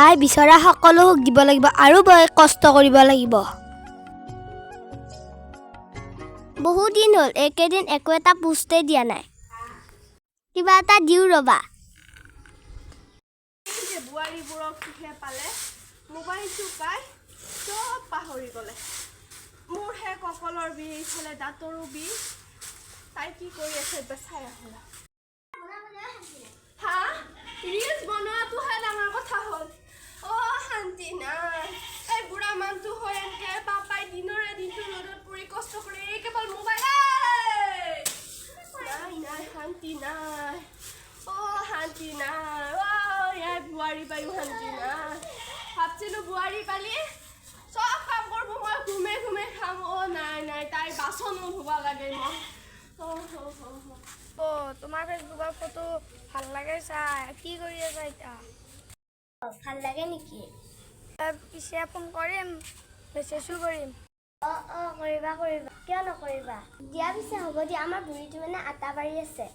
তাই বিচৰা সকলো সুখ দিব লাগিব আৰু কষ্ট কৰিব লাগিব। বহু দিন হ'ল একেদিন একো এটা পোষ্টে দিয়া নাই, কিবা এটা দিওঁ ৰবা। বোৱাৰীবোৰক সুখে পালে মোবাইলটো পাই চব পাহৰি গ'লে। মোৰহে কঁকলৰ বিষ, ইফালে দাঁতৰো বিষ। তাই কি কৰি আছে চাই আহোঁ। হা, ৰিলছ বনোৱাটোহে ডাঙৰ কথা হ'ল। শান্তি নাই। এই বুঢ়া মানুহটো হৈ এনেকৈ পাপাই দিনৰে দিনটো ৰ'দত পৰি কষ্ট কৰি কেৱল মোবাইল। নাই শান্তি নাই। শান্তি নাই। ইয়াৰ বোৱাৰী পায়ো শান্তি নাই। ভাবছিলোঁ বোৱাৰী পালি চব কাম কৰিব, মই ঘুমে ঘুমে খাম। নাই তাই বাচনো ধুব লাগে মই। তোমাৰ ফেচবুকৰ ফটো ভাল লাগে চাই, কি কৰি আছা এতিয়া? ভাল লাগে নেকি? পিছে ফোন কৰিম, মেছেজো কৰিম। কৰিবা, কিয় নকৰিবা। দিয়া পিছে হ'ব দিয়া, আমাৰ বুঢ়ীটো মানে আটা বাঢ়ি আছে।